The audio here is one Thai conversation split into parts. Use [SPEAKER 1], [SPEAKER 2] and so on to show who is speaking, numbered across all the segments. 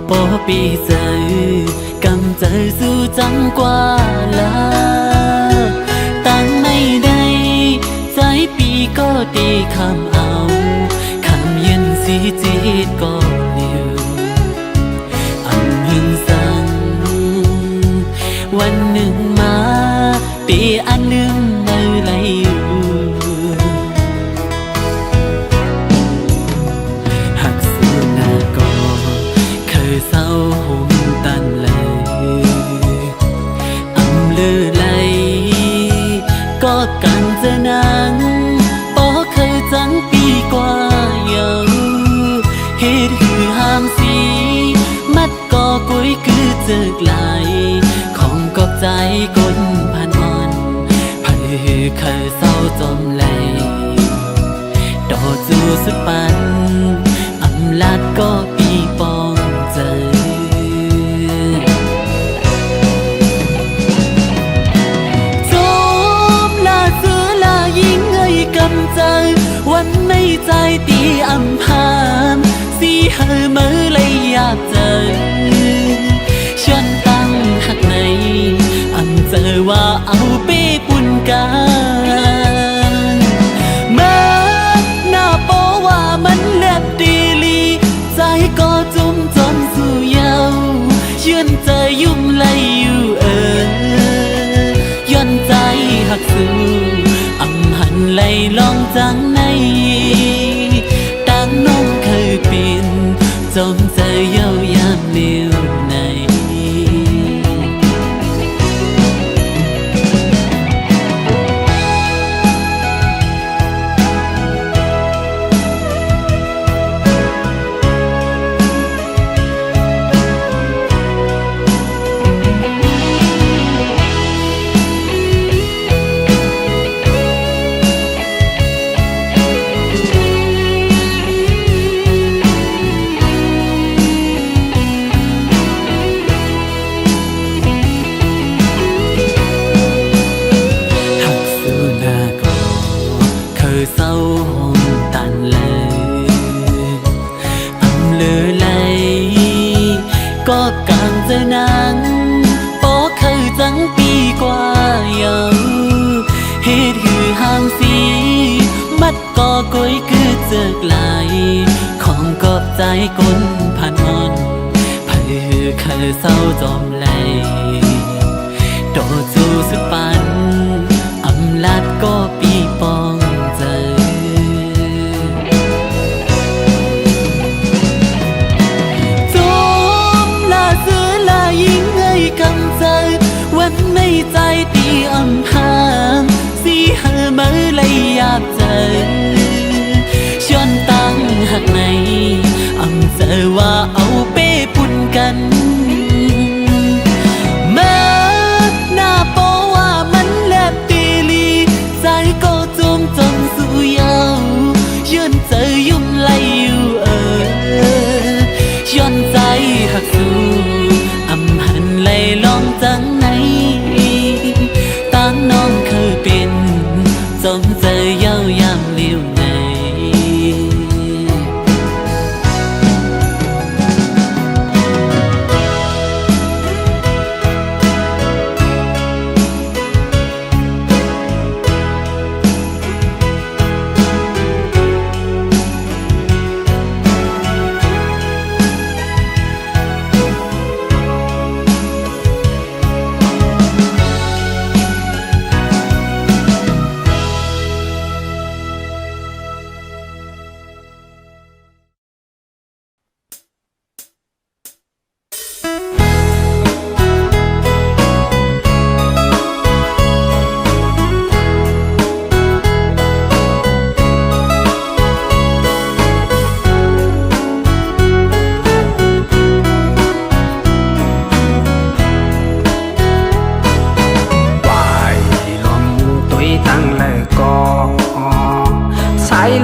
[SPEAKER 1] ปอปีเจอกำเจอสู้จังกว่าลาตั้งไม่ได้ใจปีก็ดีคำเอาคำเย็นสีจีดก็เดียวอำหึงสั่งวันหนึ่งมาปีอันหนึ่งเมื่อไรอยู่หักสู้หน้าก็เคยเศร้าห่มตันเลยอำเลือไหลก็กันเจอนังปอเคยจังปีกว่าเยาเหตุหือห้ามสีมัดก็กุยคือเจอไกลของกอบใจก้นพันอ่อนไผ่เคยเศร้าจมไหลดอจูสุดปันอำลาดก็ปีปองเจอจมลาเสือลายิงเอ้ยกำเจอวันไม่ใจตีอำพามสีเฮอเมื่อเลยอยากเจอชวนตั้งหักในอำเจอว่าเอาเป้ปุ่นกันเมื่อหน้าโปว่ามันเล็บดีลีใจก็จุ่มจมสู่เยายืนเจอยุ่มไหลอยู่ย้อนใจหักสู่อำหันไหลลองจังในตั้งน้องเคยปีนจมใจเย้ายามเลี้ยวในเศร้าห่มตันเลยอำเลือไหลก็กางเจอนังปอเคยจังปีกว่าเยาเหตุหือห้ามสีมัดก็กุยคือเจอไกลของกอบใจก้นพันอ่อนไผ่เคยเศร้าจอมไหลโดจูสุดปันอำลาดก็ปีปองวันไม่ใจตีอำพางสีเฮอเมื่อเลยอยากเจอชวนตั้งหักในอำเจอว่าเอาเป้ปุ่นกันเมื่อหน้าโปว่ามันแลบตีลีใจก็จุ่มจมสู่เยายืนเจอยุ่มไหลอยู่ย้อนใจหักสู่อำหันไหลลองจังในตั้งน้องเคยเป็นจมเจอเย้ายามเลี้ยวใน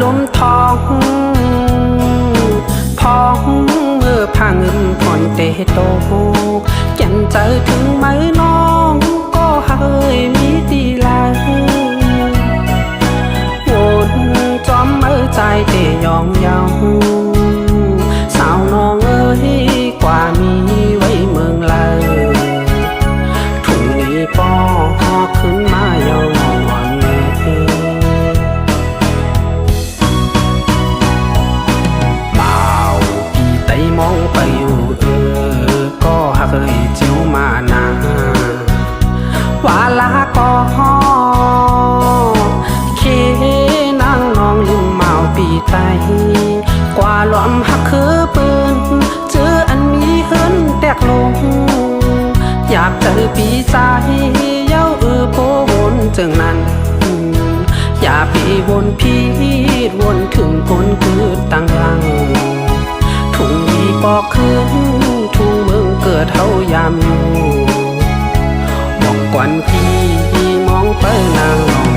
[SPEAKER 1] ลมทองพองเมื่อพาเงินผ่อนเตโตจันเจอถึงไหมน้องก็เฮยมีตีลายวนจอมเมื่อใจเตยองเยาสาวน้องเอ้ยกว่า
[SPEAKER 2] ใจเย้าโพวนจึงนั้นอย่าปีวนพีดวนถึงคนคือต่างหลังทุ่งวีปอกขึ้นทุ่งเมืองเกิดเฮายามอยู่บอกกวนพี่มองไปนางลอง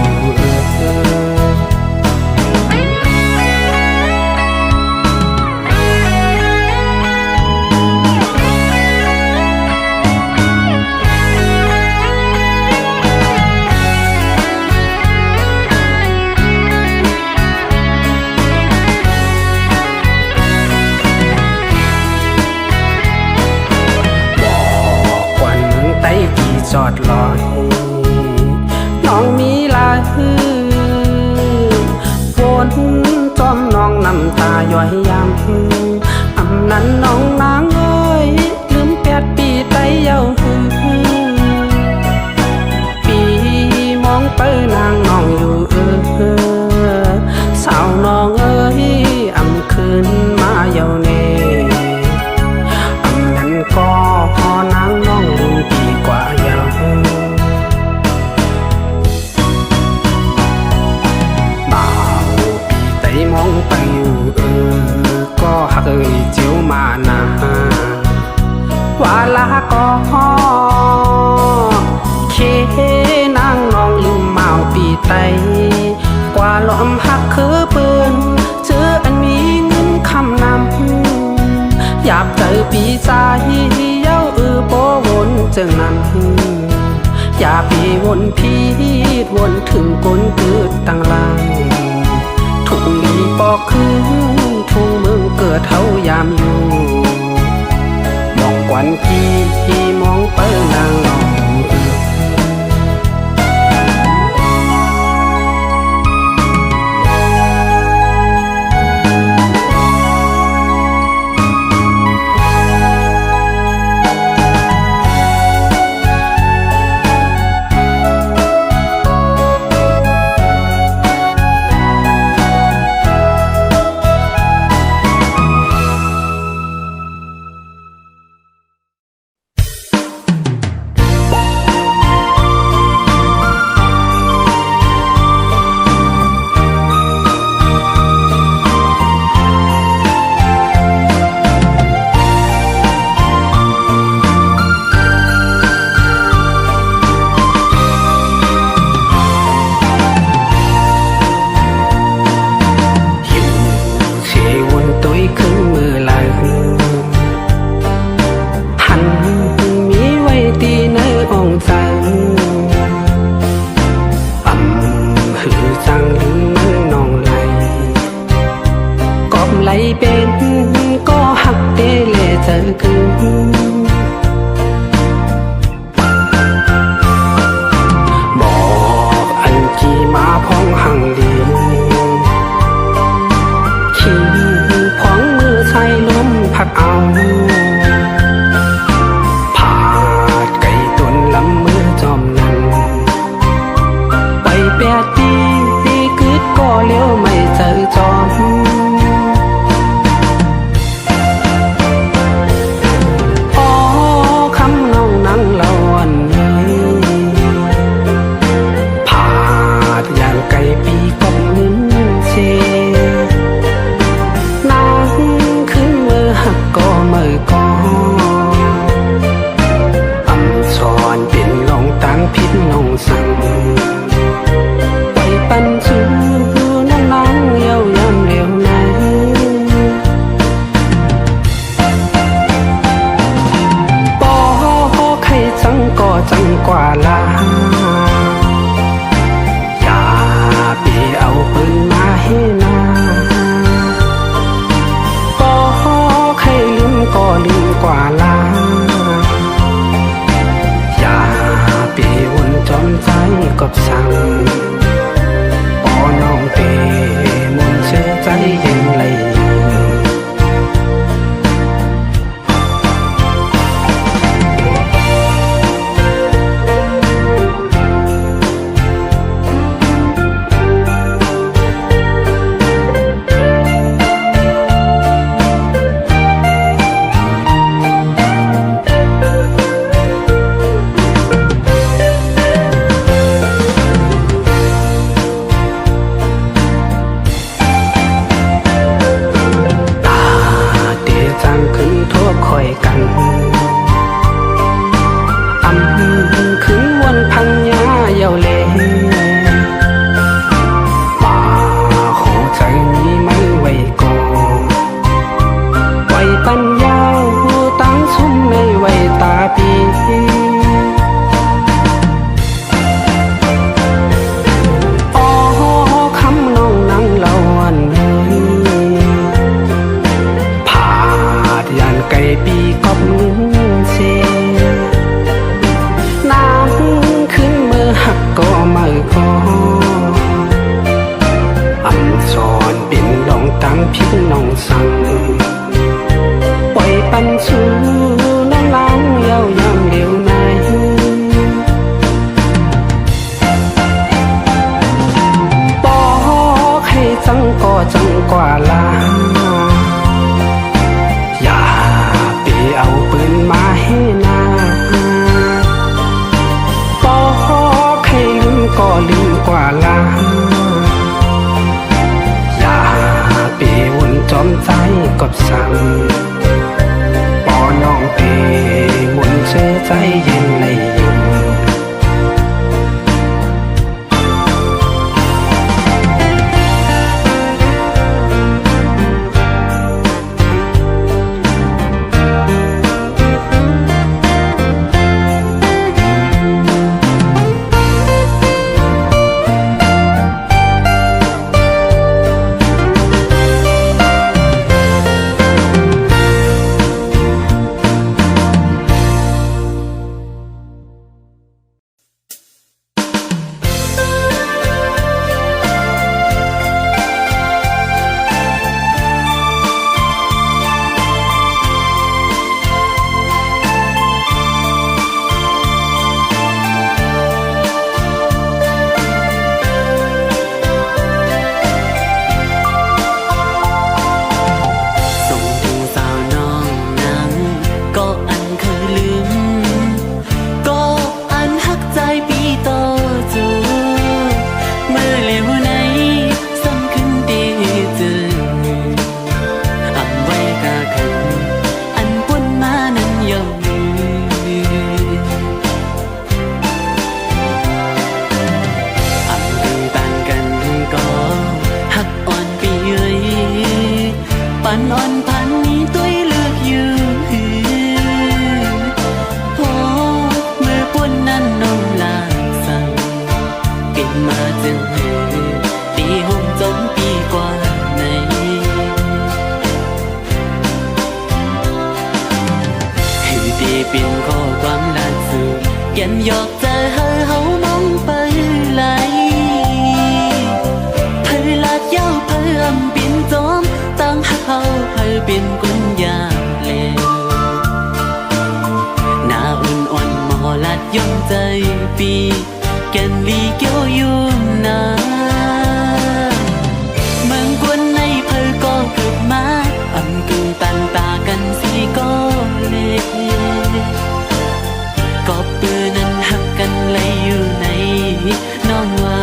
[SPEAKER 2] จอดลอยน้องมีลายฝนจอมน้องน้ำตาย้อยยำอำนั้นน้องนางเอ้ยลืม8 ปีไตเย้าปีมองไปนางน้องอยู่สาวน้องเอ้ยอำคืนมาเย้าเนอำนั้นก็พอนางน้องลืมปีกว่าเย้ามองไปอยู่ก็หักเจียวมานาว่าลาก็เคนางน้องลืมเมาปีไตกว่าล้อมหักคือปืนเจออันมีเงินคำนำหยาบใจปีใจเย้าโปวนจึงนั้นอย่าปีวนพีดวนถึงก้นเกิดต่างลางทุ่งลีปอกขึ้นทุ่งเมืองเกิดเฮายามอยู่มองกวนพี่มองไปนางน้องเป็นก็หักเดเลเธอคืนบอกอันกี่มาพ้องหังดีขี่พ้องมือใช้ล้มพักเอาผาดไก่ตุนลำมือจอมนันไป8 ปีกึดก็เลี้ยวไม่เจอจอมพิษนงสั่งไปปันจูน้ำน้องเย้ายำเร็วไหนปอใครจังก็จังกว่าลาอย่าไปเอาปืนมาให้นาปอใครลืมก็ลืมกว่าลาจอมใจกับสั่งปอน้องเตมนเชื่อใจเย็นไหล ปัญญาตั้งชุ่มในไว้ตาปีอ๋อคำน้องนั่งเล่าวันเลยผาดยานไก่ปีกอบเงินเซน้ำขึ้นมือหักก็ไม่ก็อันสอนเป็นดองตามพิษน้องสั่งปล่อยปันสูน้องล้างเย้ายามเดียวในบอกให้จังก็จังกว่าลาอย่าไปเอาปืนมาให้นาบอกให้ลืมก็ลืมกว่าลาอย่าไปวนจอมใจกับสั่งปอน้องเปมุนเชื่อใจเย็นในยุงอ่อนพันนี้ตัวเลือกอยู่โอ้เมื่อปวนนั้นน้องลาสั่งปิดมาจึงตีห้องจมปีกว่าในให้ตีเป็นข้อความล่าสุดยันหยอกใจเฮามองไปไหลเธอลาดยาวเพิ่มเป็นจอมตั้งหักเขาเธอเป็นกุญยาเลวหน้าอุ่นอ่อนมอลัดย่อมใจปีแก่นลีเกี่ยวอยู่นาเมืองกวนในเธอก็เกิดมาอำกึ่งตันตากันสีก็เล็กก็ปืนนั้นหักกันเลยอยู่ในน้องว่า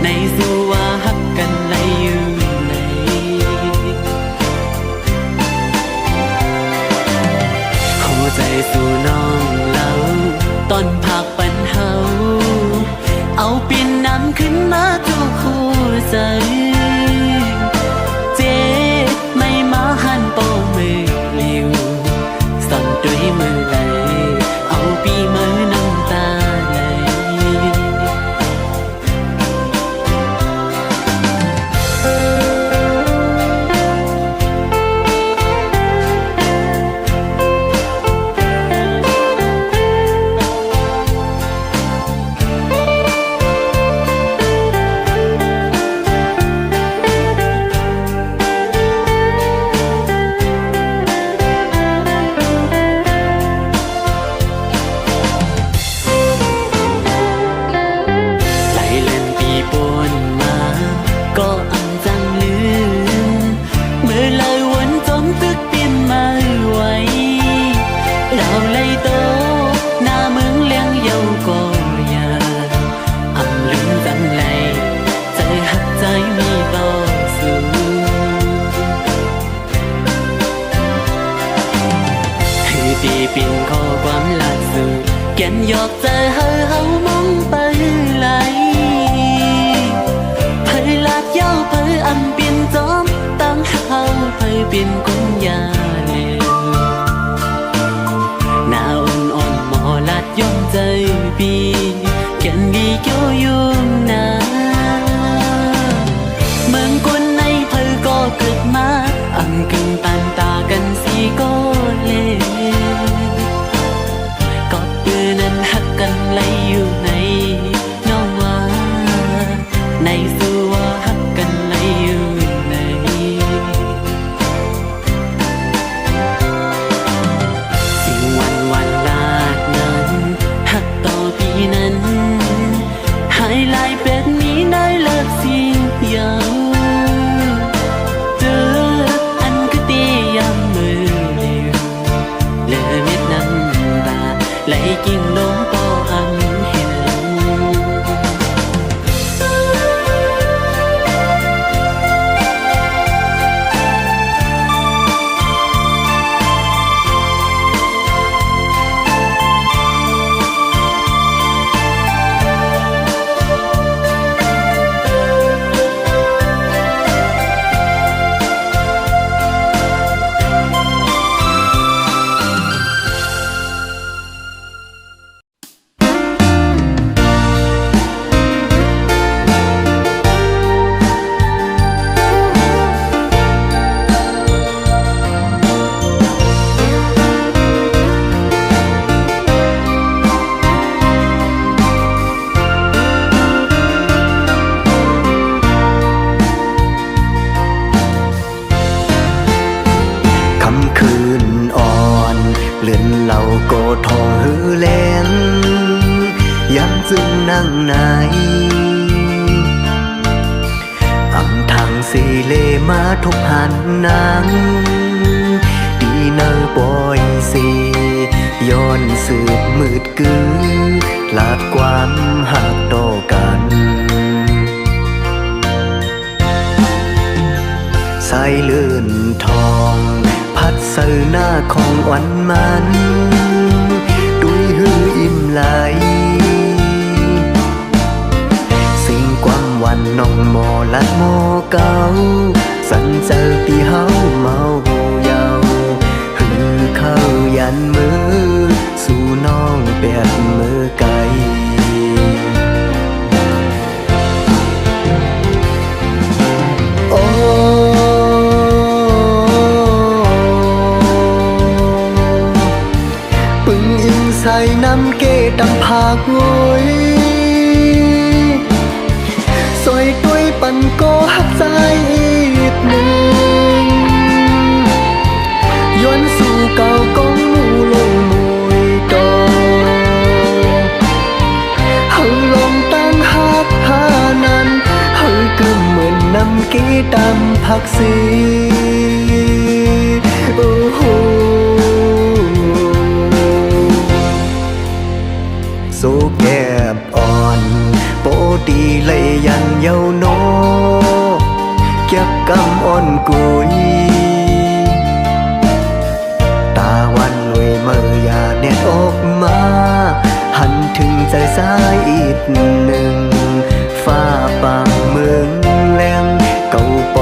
[SPEAKER 2] ในสู่ว่าหักกันเลยอยู่ในเข้าใจสู่น้องเราตอนพักปันเฮาเอาปีนน้ำขึ้นมาทุกคู่ใจเจ็ดไม่มาหันโปมือเลี้ยวสั่นด้วยมือไหลเอาปีมือน้ำตาไหลตีปิ่นข้อความล่าสุดแก่นหยอกใจเฮามองไปไหลเผยลาดเย้าเผยอำเปลี่ยนจอมตั้งเฮา
[SPEAKER 1] ไปเป็นกุญยาแล้วหน้าอ่อนๆหมอลัดย่อมใจปีแก่นดีเกี่ยวยุ่งนาเมืองคนในเธอก็เกิดมาอังกึ่งตันตากันสีก็เล่กอดปืนนั้นหักกันไหลอยู่ในน้องว่าในสัวหักกันไหลอยู่ในสิ่งวันลาดนั้นหักต่อปีนั้นหายลายเป็ดนี้ได้เลิกสิ่งยาวเจออันก็ตียามมือเดียวเลือเม็ดน้ำตาไหลกิ่งลงปออันเห็นเหล่าโกทองหือแลงย้ำจึงนั่งไหนอำทางสีเลมาทุกหันนางดีเนอปอยสีย้อนสืบมืดกือลาดความหักต่อกันสายเลื่อนทองพัดเสือหน้าของวันมันดุยหืออิ่มไหลสิ่งความวันน้องหมอลัดหมอเก่าสันเจอปีเฮาเมาเยาหือเข้ายันมือสู่น้องเปียดมือไกลใส่น้ำเกดำผากโวยสวยด้วยปันก็หักใจอีกหนึ่งย้อนสู่เก่ากองมูลงมวยดอกเฮาลองตั้งหักหานั้นเฮาก็เหมือนน้ำเกดำผักสีโอ้โหโซแก็บอ่อนโปดีเลยยันเยาโนเก็บกำอ่อนกุยตาวันลวยเมื่อยาเน็ตออกมาหันถึงใจสายอีกหนึ่งฟ้าปางเมืองแรงเก่าโป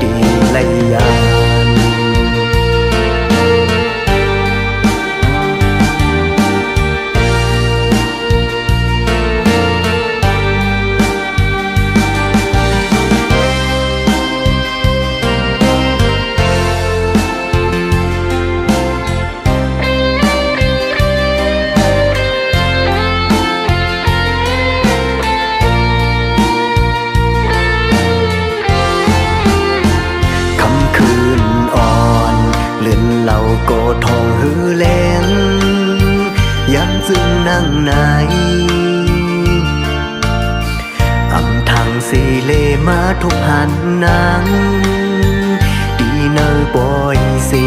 [SPEAKER 1] ดีเลยยันเหล่าโกทองหือแลงย้ำจึงนั่งไหนอำทางสีเลมาทุกหันนางดีเนอปอยสี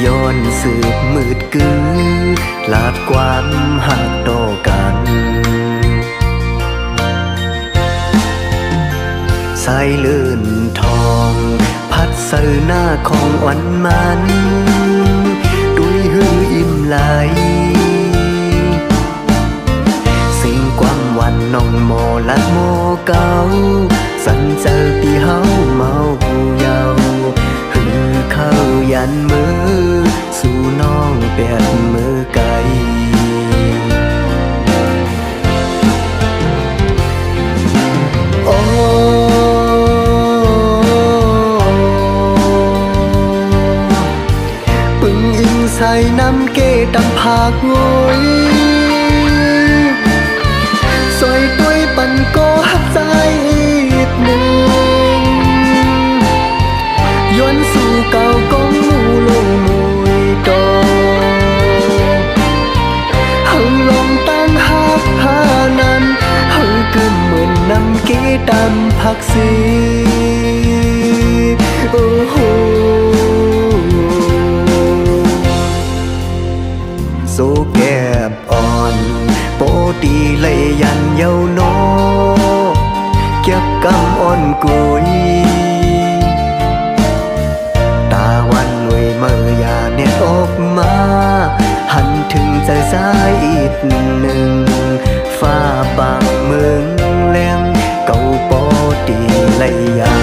[SPEAKER 1] ย้อนสืบมืดกือลาดความหักต่อกันสายเลื่อนทองพัดเสือหน้าของวันมันดุยหืออิ่มไหลสิ่งความวันน้องหมอลัดหมอเก่าสันเจอปีเฮาเมาเยาหือ
[SPEAKER 3] ยันมือสู่น้องแปดมือไกลโอ้ปึงอิงใส่น้ำเกตำผากงอยซอยต้วยปันก็หักใจอีกหนึ่งย้อนสู่เก่ากองหมู่ลงมวยดอกเฮาลองตั้งหักหานั้นเฮากึ่มเหมือนน้ำเกตำผักสีโอ้โหโซแก็บอ่อนโปตีเลยยันเยาโนเก็บกำอ่อนกุยตาวันหน่วยเมื่อยาเน็ตออกมาหันถึงใจสายอีกหนึ่งฟ้าบางเมืองแรงเก่าโปตีเลยยัน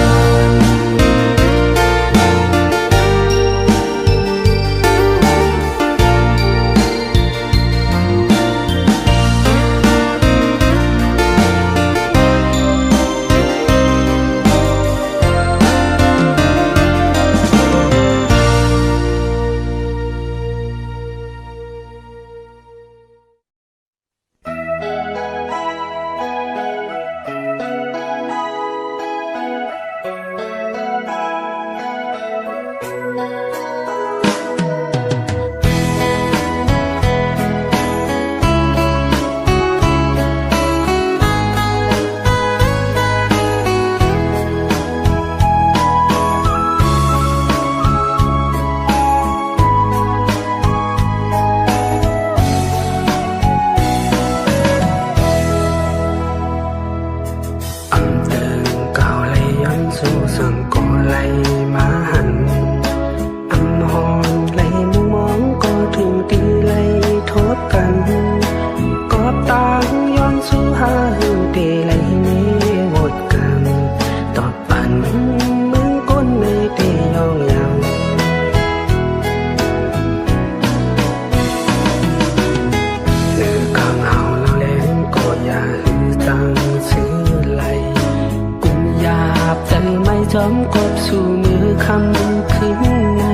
[SPEAKER 3] จอมกบสู่มือคำคืนใน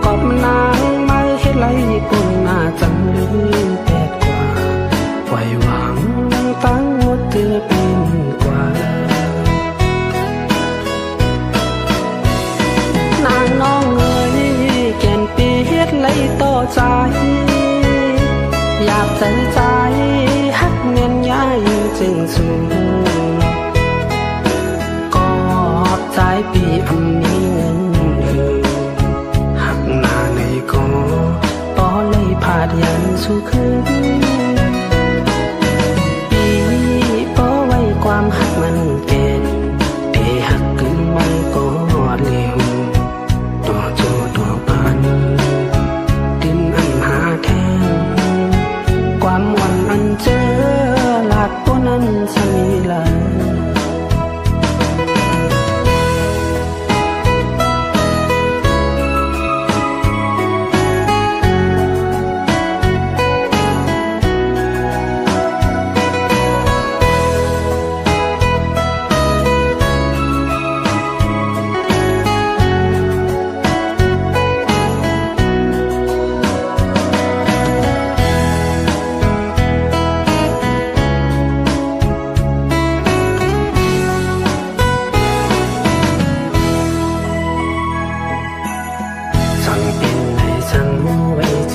[SPEAKER 3] กบนางไม่เฮ็ดไรญี่ปุ่นน่าจังลืมแปดกว่าปล่อยหวังตั้งหมดเตือเป็นกว่านางน้องเอ๋ยแก่นปีเฮ็ดไรต่อใจอยากใจใจฮักเนียนย้ายจึงสูงสายปีอันนี้เงินหักหน้าในกอปอเลยพาดยันสู่คืนปีปอไว้ความหักมันแก่นเทหักขึ้นไม่ก็เร็วตัวโจตัวปันดินอันหาแทนความวันอันเจอหลักตัวนั้นสมีลัน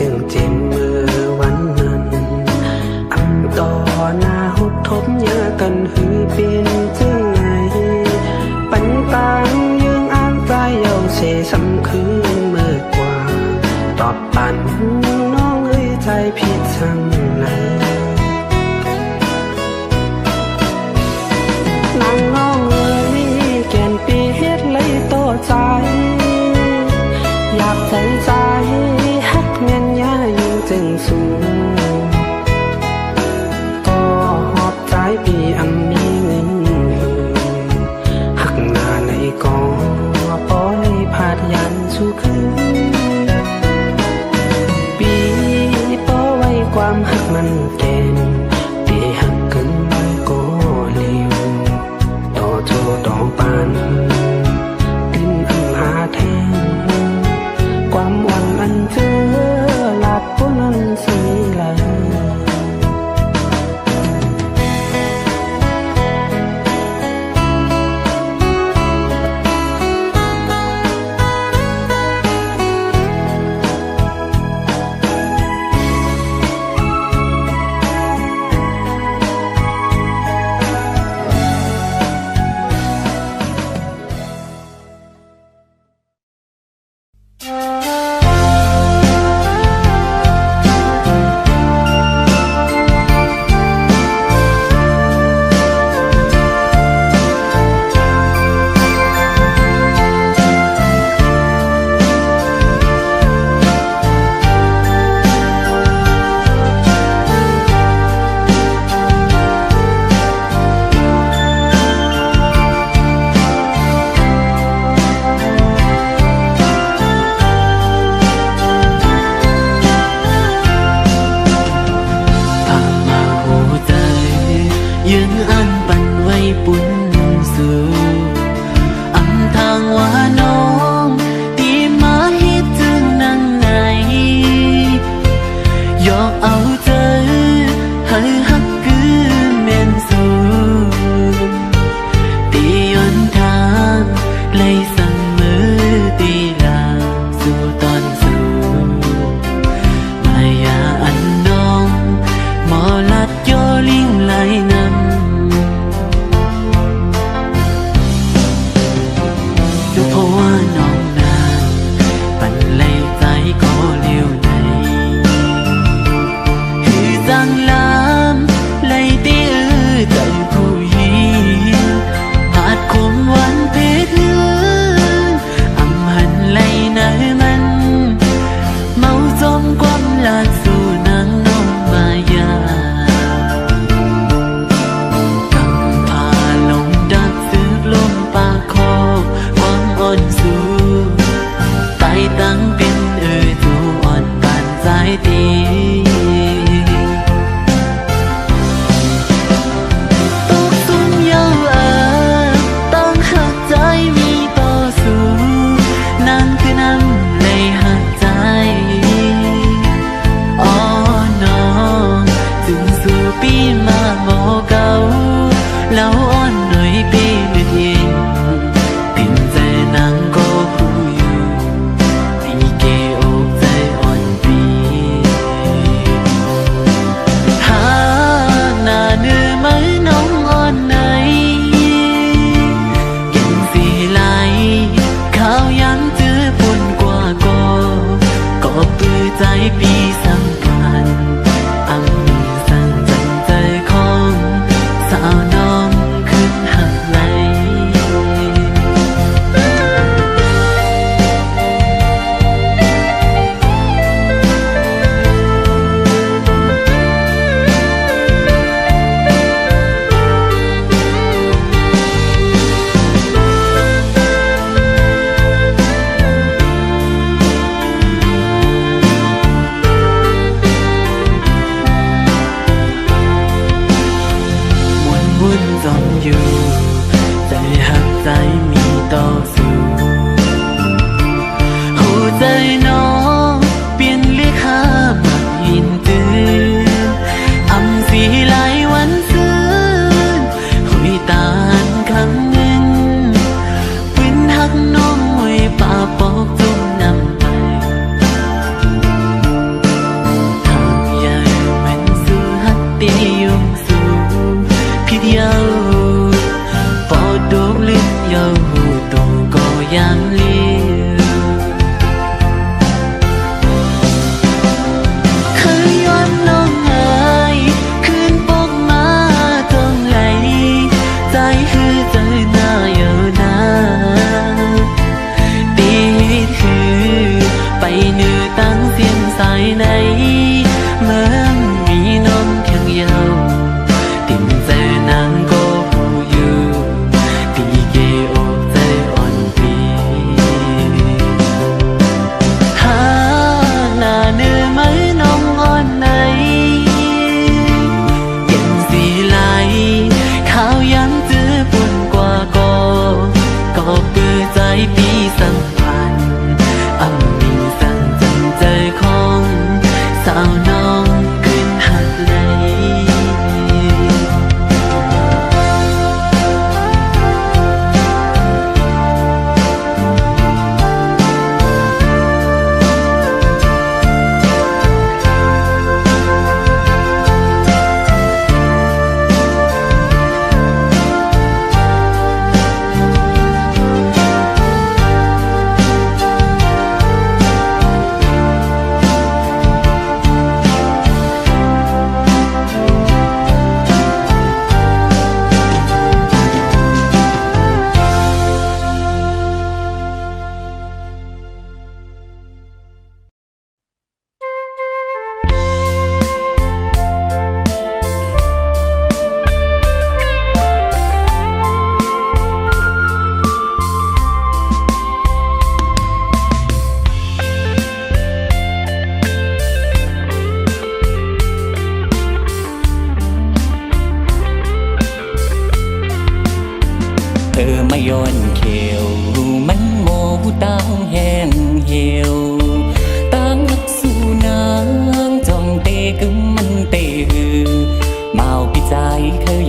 [SPEAKER 3] จึงเจ็บมือวันนั้นอันต่อหน้าหุบทบยากันหือเป็นจึงไงปันต่างยืงอ่านใจเยาเสสำคืนเมื่อกว่าตอบปันน้องเอ้ยใจผิดสั่งไหนนางน้องเอ้ยแก่นปีเฮ็ดเลยต่อใจอยากใจใจเงินยายิ่งจึงสูงก็หอบใจปีอันนี้เงินหักหน้าในกอปอเลยพาดยันสู่คืน ความหักมันแกนปีหักเกินไปก็เลียวต่อโทต่อปันดินอันหาแทนความหวังอันเจอหลัดพ้นอันสีไหล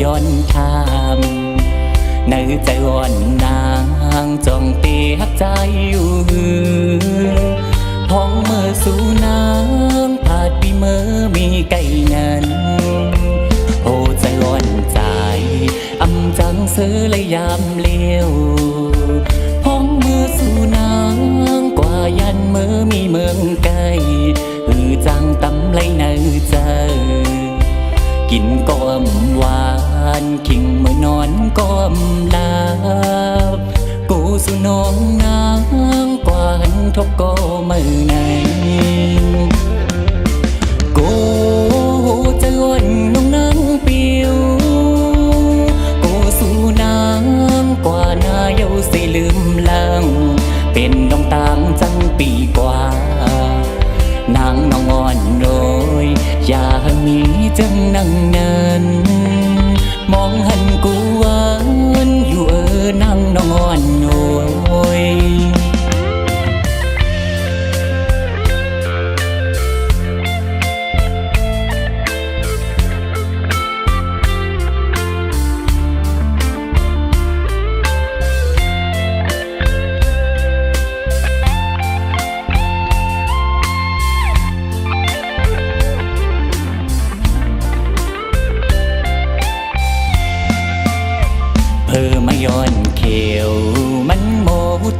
[SPEAKER 1] ย้อนถามในใจอ่อนนางจ้องเตะหักใจอยู่พ้องเมื่อสู่นางผาดปีเมื่อมีไก่นั้นโอ้ใจอ่อนใจอำจังซื้อเลยยามเลี้ยวพ้องเมื่อสู่นางกว่ายันเมื่อมีเมืองไก่จังตำไรเนื้อเจอกินก้อมหวานขิงเมื่อนอนก้อมลาบกูสุน้องนางกว่าหันทบก็มือไหนกูจะอ่อนน้องนางเปียวกูสู่นางกว่าหน้าเยาสิลืมลางเป็นน้องต่างจังปีกว่านางน้องอ่อนโดยอย่ามีจังนั่งเนินมองหันกูหวานอยู่นางน้องอ่อนโดยเพื่อมาย้อนเขียวมันโม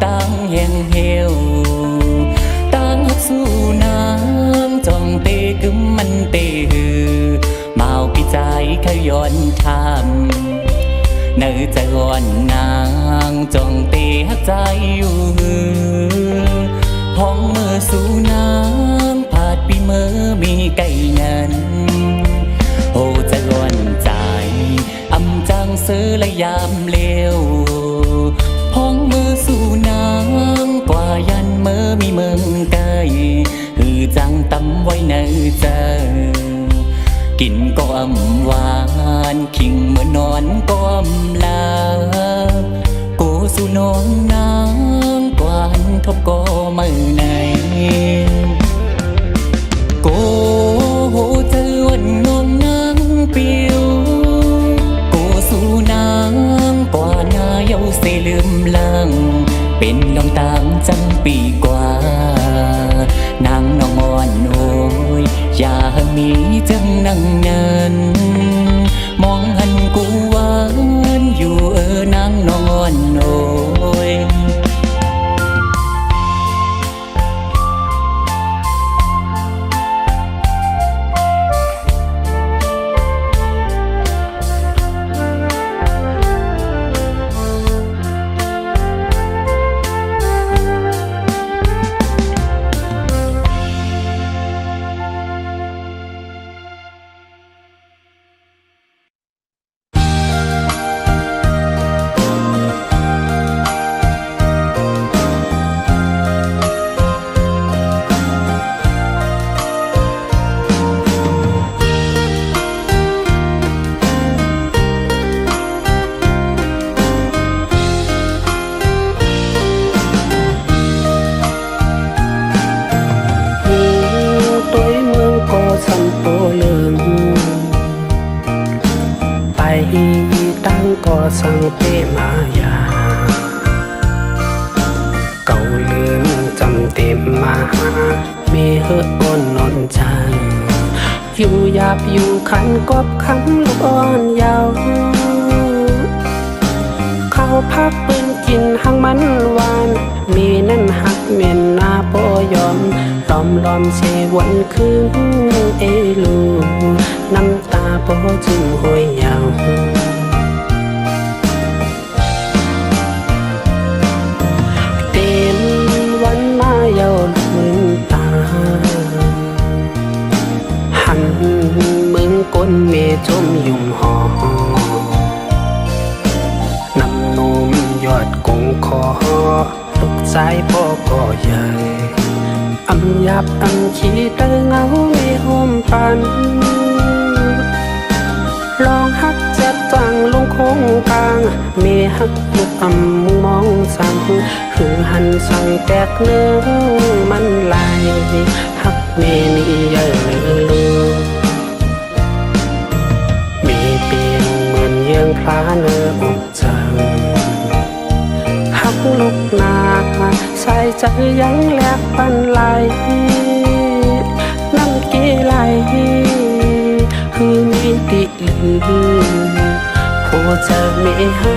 [SPEAKER 1] ตั้งแห่งเหี่ยวตั้งสู้น้ำจ้องเตะกึมมันเตะหือเมาปีใจขย้อนทำเนื้อใจอ่อนนางจ้องเตะหักใจอยู่พ้องเมื่อสู่น้ำผาดปีเมื่อมีไก่นั้นโอ้ใจอ่อนใจอำจังซื้อและยามเลี้ยวพ้องมือสู่นางกว่ายันเมื่อมีเมืองไกลจังตำไว้ในเจอกินก้อมหวานขิงเมื่อนอนก้อมลากูสู่น้องนางกว่าหันทบก็มือไหนกูเจอวันน้องนางเปียวสู่นางกว่าหน้าเยาสิลืมลางเป็นน้องต่างจังปีกว่านางน้องอ่อนโอยอย่ามีจังนั่งเนินมองหันกูหวานอยู่นางน้องอ่อนโอย
[SPEAKER 3] ตั้งก็สังเปมายาเก่าลืมจำเต็มมามีเฮอ่อนนอนใจอยู่หยาบอยู่ขันกบคำลูกอ่อนยาวเข้าพักปืนกินหังมันหวานมีนั่นหักเมียนหน้าโปยอมล้อมเชวันคืนเอลูน้ำตาโปจึงห้อยยาวเต็มวันมาเยาลืมตาหันมึงก้นเมจมยุ่มหอน้ำนมยอดกงคอลูกชายพ่อก็ใหญ่อำยับอำขี้เตอเงาไม่ห่มปันลองหักจัดจังลงคงกลางเมหักมุดอำมองสั่งคือหันสั่งแตกเนื้อมันลายหักเมนี่เยอะลูมีเปลี่ยนเหมือน
[SPEAKER 2] ใจยังแลกปันไหลน้ำกีไหลคือมีติลือผู้จะไม่หา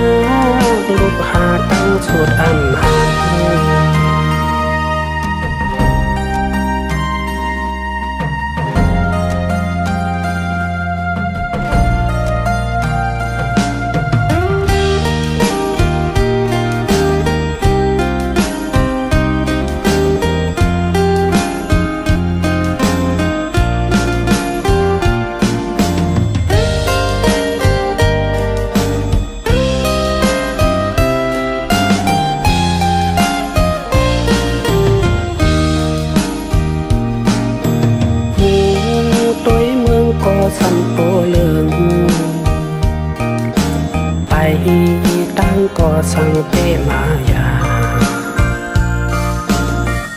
[SPEAKER 2] ลูกหาตั้งสุดอำหาสันโปเลิงไปตั้งก่อสังเตมายา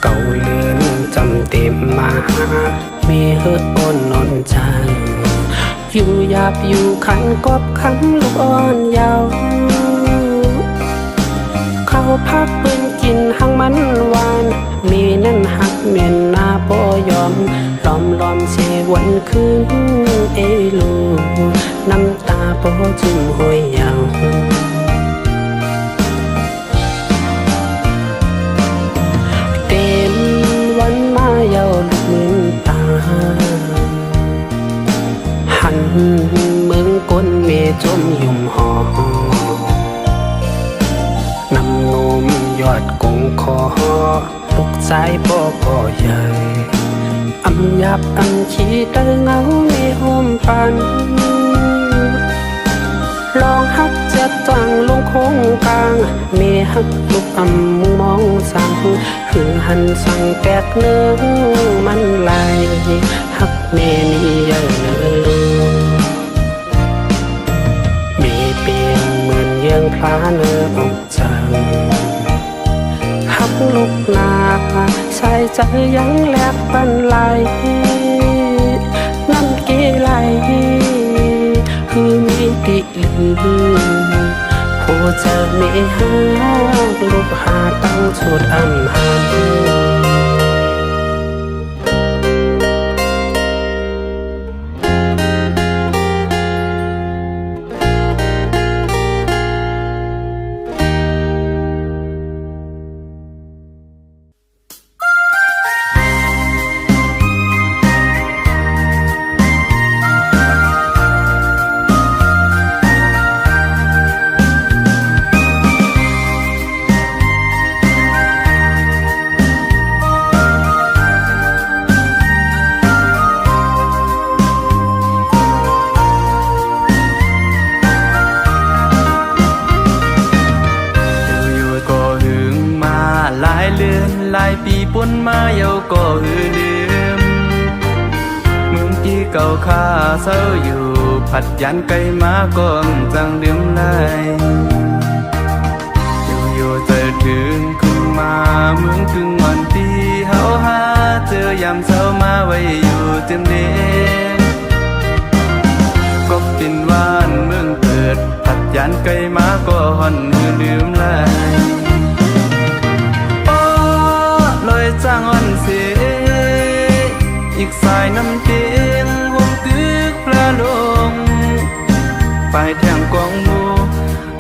[SPEAKER 2] เก่าเลือนจำเต็มมามีเฮิดอ่อนนอนใจอยู่หยาบอยู่ขันกบขันลูกอ่อนยาวเข้าพักปืนกินหังมันหวานมีนั่นหักเมียนหน้าปอยอมล้อมเสวันคืนเอลูน้ำตาปอจึงห้อยยาวเต็มวันมาเยาลูกมืนตาหันเมืองก้นเมจมยุ่มหอนำนมยอดกงคอลูกสายปอก่อใหญ่อำยับอำขี้เตอเงาในห่มปันลองฮักจะจังลงคงกลางเมฮักลูกอำมุงมองสั่งคือหันสั่งแตกเนื้อมันไหลฮักเมนี่เยอะมีเปียงเหมือนเยื้องพลาเนื้ออกจังฮักลูกนาใส่ใจยังแลกปันไหลน้ำกีไหลคือมีติลือผู้จะไม่หาลูกหาตั้งสุดอำหา
[SPEAKER 4] หลายปีปนมาเยาก็ลืมเมืองที่เก่าข้าเศร้าอยู่ผัดยันไกลมาก่อนจังลืมไหลอยู่เจอถึงขึ้นมาเมืองถึงวันที่เฮาหาเจอยามเศร้ามาไว้อยู่เต็มเดก็เป็นวานเมืองเกิดผัดยันไกลมาก่อนลืมไหลจ้างวันเสียอีกสายน้ำเตียงห่วงตึกพระลงไปแทงกองมู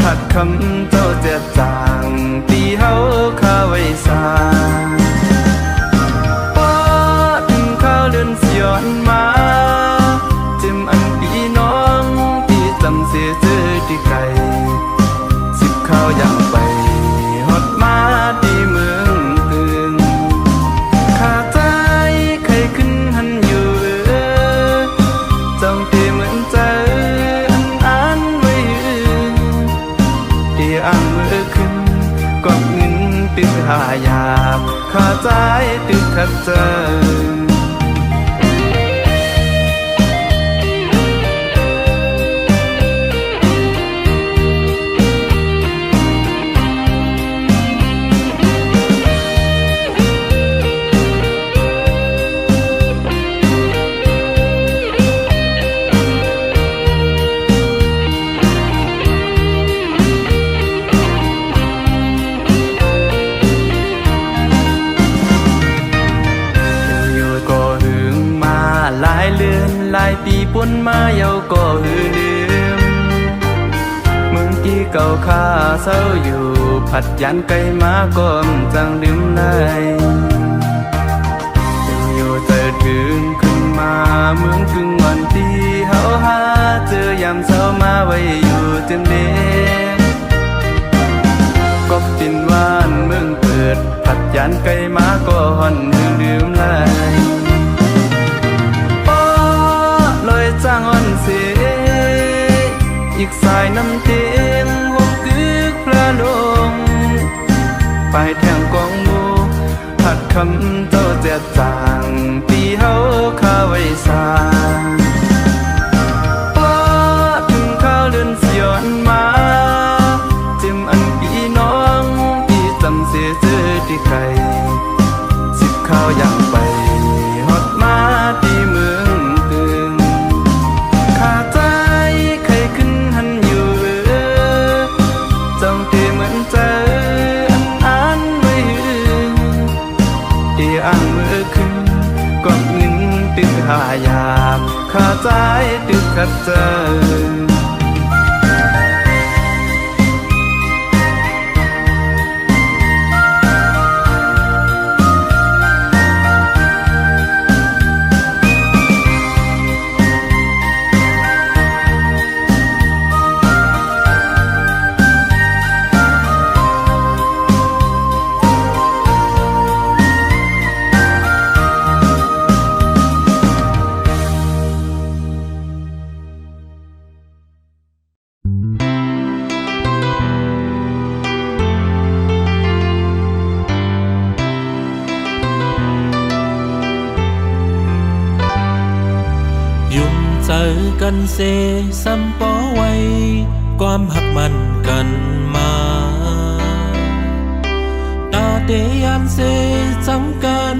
[SPEAKER 4] ผัดคำเจ้าเจ็ดจางตีเฮาข้าไว้สาป้อถึงข้าวเดินสยอนมาจิมอันพี่น้องที่จำเสียเจอที่ไกลสิบข้าวอย่างไปหดมาที่เมืองตึกหายาบข้าใจตึกขัดเจอ หลายปีป่นมาเยาก็หือลืมเมืองกี้เก่าข้าเศร้าอยู่ผัดยันไกลมาก็จังลืมเลยอยู่เจอถึงขึ้นมาเมืองกึ่งวันที่เฮาหาเจอยามเศร้ามาไว้อยู่จึงเด็กก็ปินว่านเมืองเปิดผัดยันไกลมาก็ห่อนลืมเลยลอยจ้างอ่อนเสียอีกสายน้ำเตียงหกตึกพระลงไปแทงกองมูหัดคำเจ้าเจ็ดจางปีเฮาข้าไว้สาถึงข้าวเดินสยอนมาจิมอันปีน้องปีจำเสียเจอที่ไกลสิบข้าวอย่างไปฮอดมาที่เมืองตึงขาใจใครขึ้นหันอยู่จ้องเตเหมือนเจออันไว้อ่างมือขึ้นกอบเงินตึกหายาบขาใจตึกขัดเจอ
[SPEAKER 5] เจอกันเซซ้ำปอไว้ความหักมันกันมาตาเตยามเซจังกัน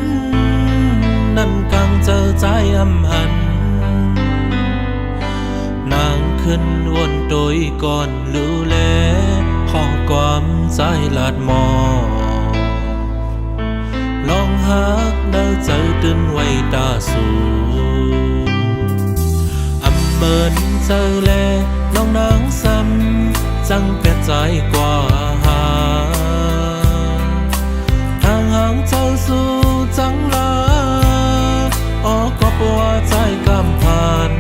[SPEAKER 5] นั่นกังเจอใจอำหันนางขึ้นวนโดยก่อนรู้แลห้องความใจลาดมอลองหักเดินเจอตื่นไว้ตาสูเมินเจอแลน้องนางซ้ำจังแปดใจกว่าหาทางห่างเจ้าสู่จังลาก็ปวดใจกำพัน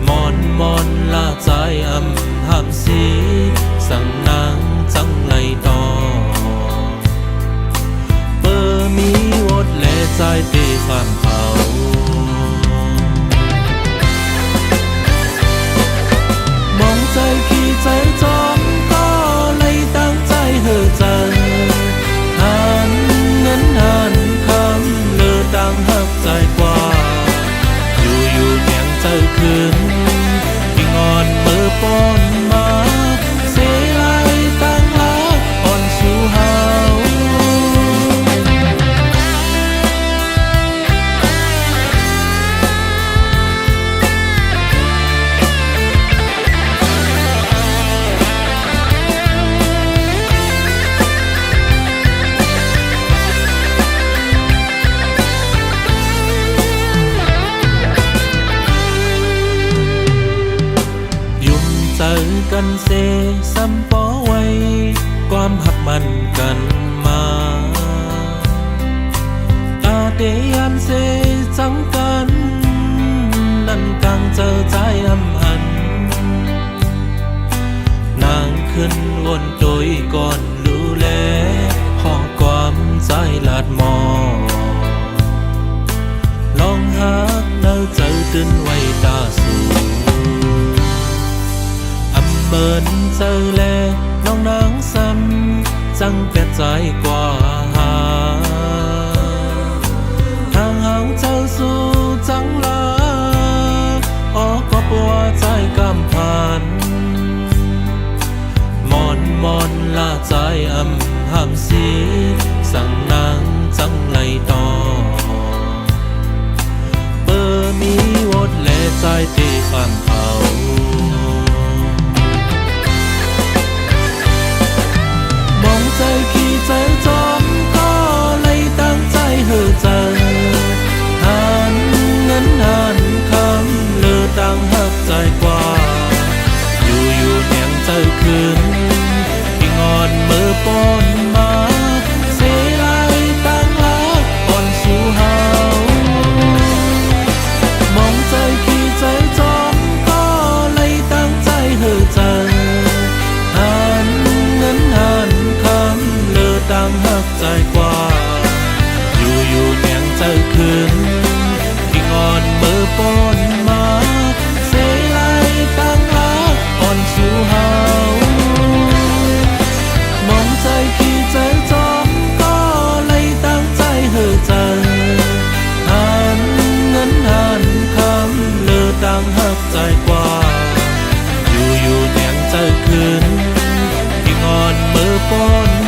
[SPEAKER 5] มอนลาใจห้ามสีสั่งนางจังไหลต่อเปิดมีวดแลใจเปความเขาใจขี้ใจจอมก็เลยตั้งใจเหือเจอหันเงินหันคำเลือดังหักใจกว่าอยู่แทงใจคืนที่งอนมือปนมาเสียไหลตั้งละอ่อนสู่เฮาเจอกันเซซ้ำปอไว้ความหักมันกันมาตาเตยามเซจังกันนั่นกังเจอใจอำหันนางขึ้นวนโดยก่อนรู้แลห้องความใจลาดมอลองหักเดินเจอตื่นไว้ตาสูเมินเจอแลน้องนางซ้ำจังแปดใจกว่าหาทางห่างเจ้าสู่จังลาก็ปวดใจกำพันมอนลาใจห้ามสีสั่งนางจังไหลต่อเบอร์มีวดแลใจตีความเขาใจขี้ใจจอมก็เลยตั้งใจเหือเจอหันเงิน คืนที่งอนมือป้อน